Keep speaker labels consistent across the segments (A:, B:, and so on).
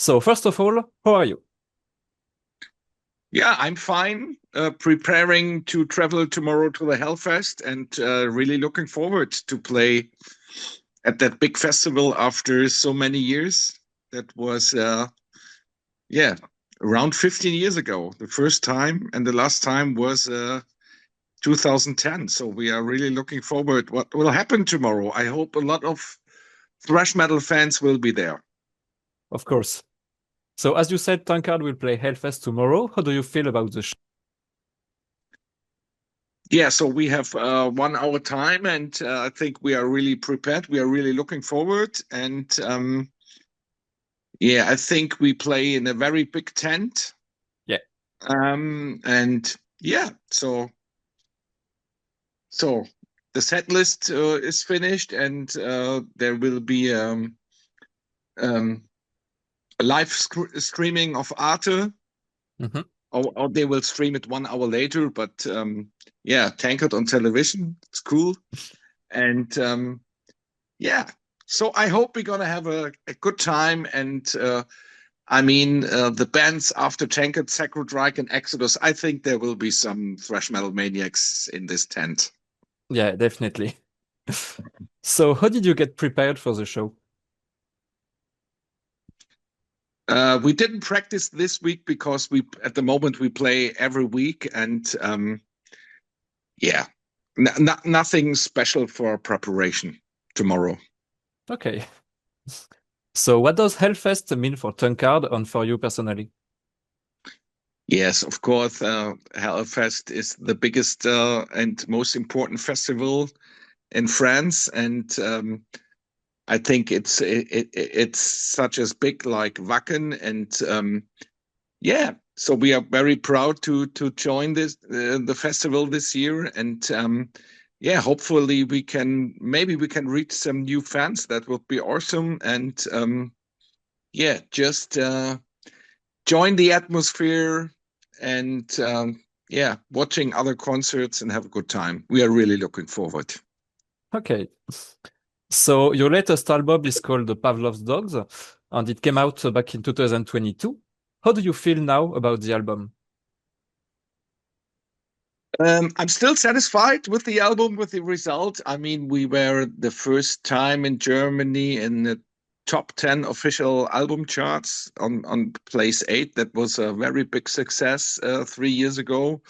A: So first of all, how are you?
B: Yeah, I'm fine. Preparing to travel tomorrow to the Hellfest and really looking forward to play at that big festival after so many years. That was, yeah, around 15 years ago, the first time, and the last time was 2010. So we are really looking forward what will happen tomorrow. I hope a lot of thrash metal fans will be there.
A: Of course. So as you said, Tankard will play Hellfest tomorrow. How do you feel about the show?
B: Yeah, so we have 1 hour time, and I think we are really prepared. We are really looking forward, and yeah, I think we play in a very big tent,
A: Yeah.
B: and yeah, so the set list is finished, and there will be um, a live streaming of Arte,
A: Mhm.
B: or they will stream it 1 hour later. But yeah, Tankard on television, it's cool, and yeah, so I hope we're gonna have a good time. And I mean, the bands after Tankard, Sacred Reich, and Exodus, I think there will be some thrash metal maniacs in this tent.
A: Yeah, definitely. So how did you get prepared for the show?
B: We didn't practice this week because we, at the moment, we play every week, and yeah, nothing special for preparation tomorrow.
A: Okay. So what does Hellfest mean for Tankard and for you personally?
B: Yes, of course. Hellfest is the biggest and most important festival in France, and I think it's such as big like Wacken, and yeah. So we are very proud to join this the festival this year, and yeah, hopefully maybe we can reach some new fans. That would be awesome, and yeah, just join the atmosphere and yeah, watching other concerts and have a good time. We are really looking forward.
A: Okay. So your latest album is called Pavlov's Dogs, and it came out back in 2022. How do you feel now about the album?
B: I'm still satisfied with the album, with the result. I mean, we were the first time in Germany in the top 10 official album charts on place 8. That was a very big success 3 years ago.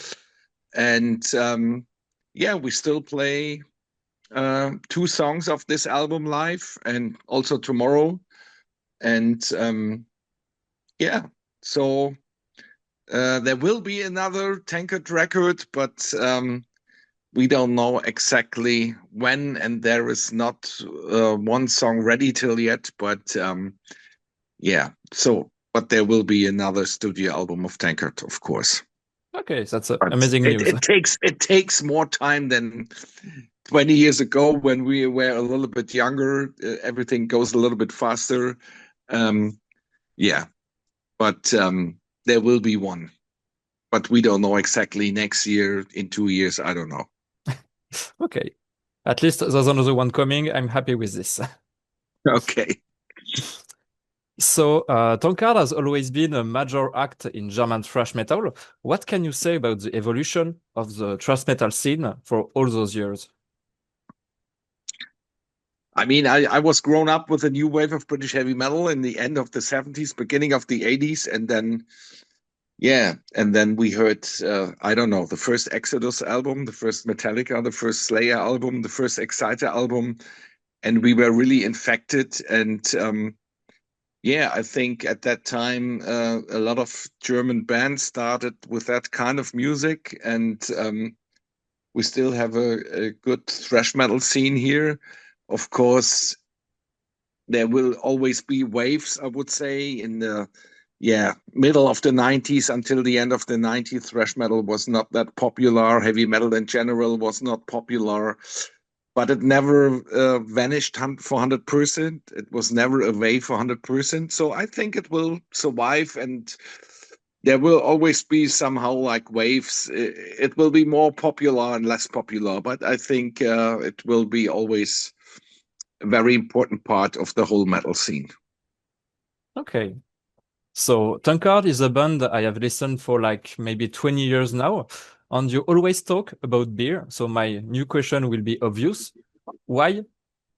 B: And yeah, we still play two songs of this album live and also tomorrow. And yeah, so there will be another Tankard record, but we don't know exactly when, and there is not one song ready till yet. But yeah, so but there will be another studio album of Tankard, of course.
A: Okay, that's
B: But
A: amazing
B: it,
A: news.
B: it takes more time than 20 years ago when we were a little bit younger. Everything goes a little bit faster. Um, yeah, but there will be one. But we don't know exactly next year, in 2 years. I don't know.
A: Okay. At least there's another one coming. I'm happy with this.
B: Okay.
A: So, Tankard has always been a major act in German thrash metal. What can you say about the evolution of the thrash metal scene for all those years?
B: I mean, I was grown up with a new wave of British heavy metal in the end of the 70s, beginning of the 80s. And then, yeah, and then we heard, I don't know, the first Exodus album, the first Metallica, the first Slayer album, the first Exciter album. And we were really infected. And yeah, I think at that time, a lot of German bands started with that kind of music. And we still have a good thrash metal scene here. Of course, there will always be waves, I would say, in the yeah, middle of the 90s until the end of the 90s. Thrash metal was not that popular. Heavy metal in general was not popular, but it never vanished for 100%. It was never a wave for 100%. So I think it will survive, and there will always be somehow like waves. It will be more popular and less popular, but I think it will be always a very important part of the whole metal scene.
A: Okay. So Tankard is a band I have listened for like maybe 20 years now, and you always talk about beer. So my new question will be obvious. Why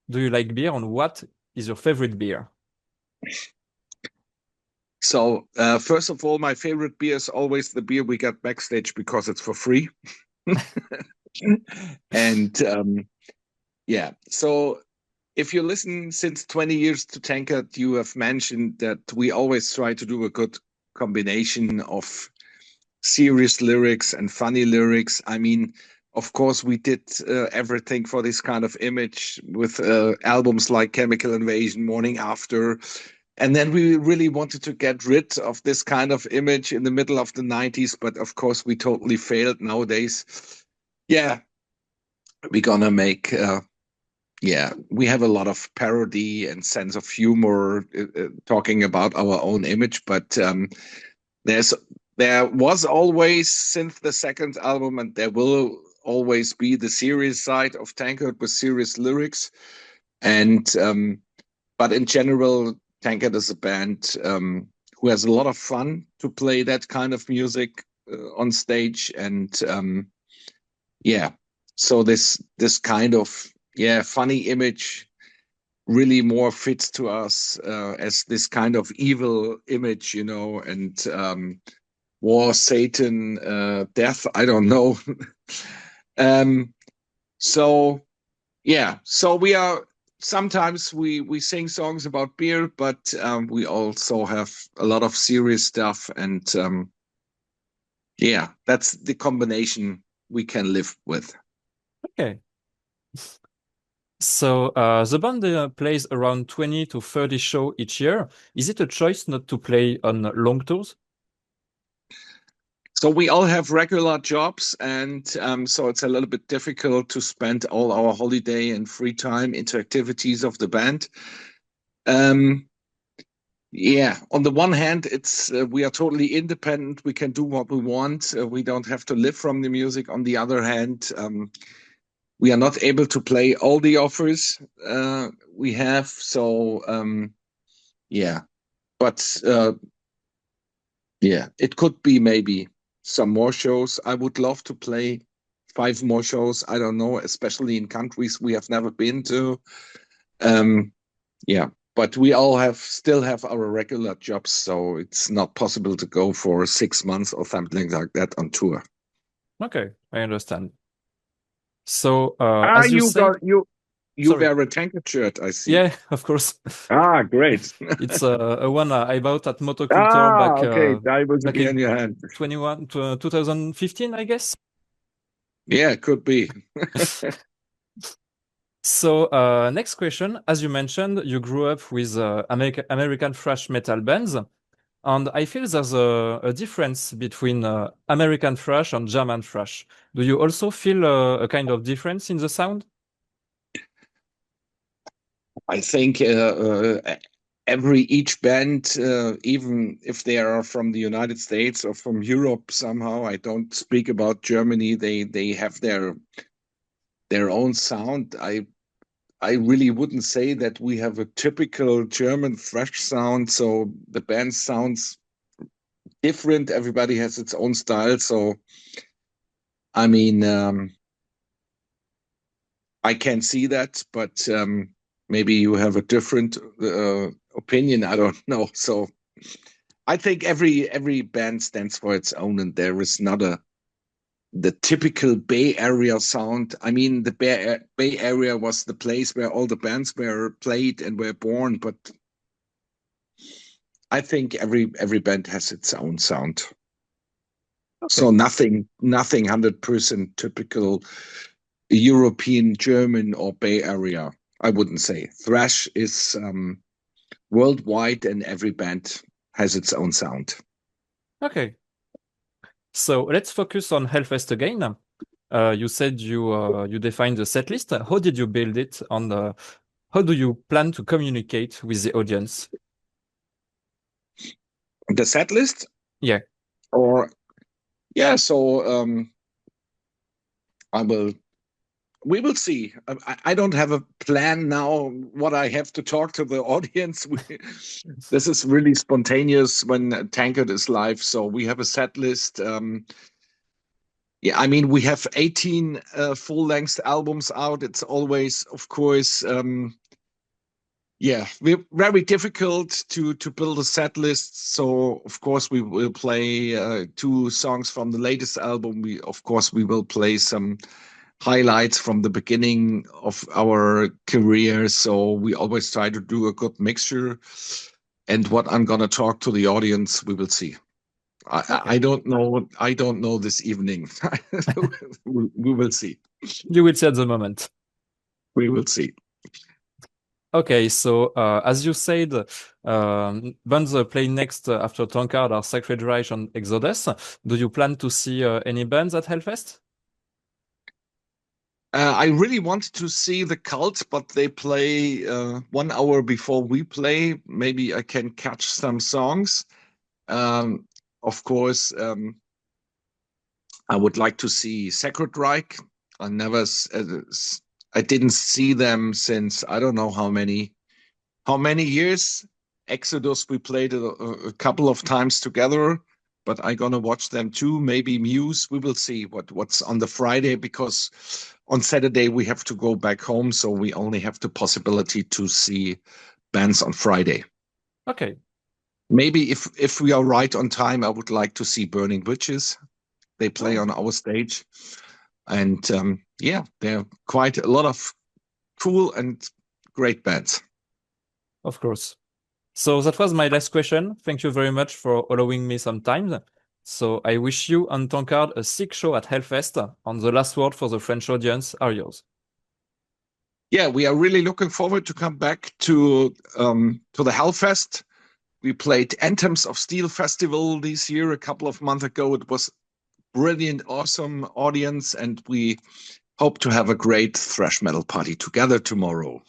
A: do you like beer, and what is your favorite beer?
B: So, first of all, my favorite beer is always the beer we get backstage because it's for free. And yeah, so if you listen since 20 years to Tankard, you have mentioned that we always try to do a good combination of serious lyrics and funny lyrics. I mean, of course, we did everything for this kind of image with albums like Chemical Invasion, Morning After. And then we really wanted to get rid of this kind of image in the middle of the 90s, but of course, we totally failed nowadays. Yeah, we're gonna make yeah, we have a lot of parody and sense of humor talking about our own image, but there's there was always since the second album, and there will always be the serious side of Tankard with serious lyrics, and but in general, Tankard is a band who has a lot of fun to play that kind of music on stage, and yeah, so this kind of funny image really more fits to us as this kind of evil image, you know, and war, Satan, death. I don't know. um, so yeah, so we are sometimes we sing songs about beer, but we also have a lot of serious stuff, and yeah, that's the combination we can live with.
A: Okay. So the band plays around 20 to 30 shows each year. Is it a choice not to play on long tours?
B: So we all have regular jobs, and so it's a little bit difficult to spend all our holiday and free time into activities of the band. Um, yeah, on the one hand, it's we are totally independent. We can do what we want. We don't have to live from the music. On the other hand, we are not able to play all the offers we have. So yeah, but yeah, it could be maybe some more shows. I would love to play 5 more shows. I don't know, especially in countries we have never been to. Um, yeah, but we all have still have our regular jobs, so it's not possible to go for 6 months or something like that on tour.
A: Okay, I understand. So
B: Ah,
A: as you said,
B: you
A: sorry.
B: wear a Tankard shirt, I see.
A: Yeah, of course.
B: Ah, great.
A: It's a one I bought at Motoculture
B: Ah, okay.
A: back
B: Diversity in
A: in
B: your hand.
A: 2015, I guess.
B: Yeah, could be.
A: So next question, as you mentioned, you grew up with American thrash metal bands, and I feel there's a difference between American thrash and German thrash. Do you also feel a kind of difference in the sound?
B: I think each band, even if they are from the United States or from Europe, somehow I don't speak about Germany. They have their own sound. I really wouldn't say that we have a typical German thrash sound. So the band sounds different. Everybody has its own style. So I mean, I can see that, but maybe you have a different opinion. I don't know. So I think every band stands for its own, and there is not the typical Bay Area sound. I mean, the Bay Area was the place where all the bands were played and were born, but I think every band has its own sound. So
A: Okay.
B: nothing 100% typical European, German, or Bay Area. I wouldn't say. Thrash is worldwide, and every band has its own sound.
A: Okay. So let's focus on Hellfest again. You said you defined the set list. How did you build it? And how do you plan to communicate with the audience?
B: The set list,
A: Yeah.
B: or yeah, so I will. We will see. I don't have a plan now what I have to talk to the audience. This is really spontaneous when Tankard is live. So we have a set list. Yeah, I mean, we have 18 full-length albums out. It's always, of course, yeah, we're very difficult to build a set list. So of course we will play two songs from the latest album. We will play some highlights from the beginning of our career. So we always try to do a good mixture. And what I'm gonna talk to the audience, we will see. I don't know. I don't know this evening. We will see.
A: You will see at the moment.
B: We will see.
A: Okay, so as you said, bands playing next after Tankard are Sacred Reich and Exodus. Do you plan to see any bands at Hellfest?
B: I really wanted to see the Cult, but they play 1 hour before we play. Maybe I can catch some songs. Of course, I would like to see Sacred Reich. I didn't see them since I don't know how many years. Exodus, we played a couple of times together, but I'm gonna watch them too. Maybe Muse. We will see what's on the Friday, because on Saturday we have to go back home, so we only have the possibility to see bands on Friday.
A: Okay.
B: Maybe if we are right on time, I would like to see Burning Witches. They play on our stage, and yeah, there are quite a lot of cool and great bands.
A: Of course. So that was my last question. Thank you very much for allowing me some time. So I wish you and Tankard a sick show at Hellfest, and the last word for the French audience are yours.
B: Yeah, we are really looking forward to come back to the Hellfest. We played Anthems of Steel Festival this year a couple of months ago. It was brilliant, awesome audience, and we hope to have a great thrash metal party together tomorrow.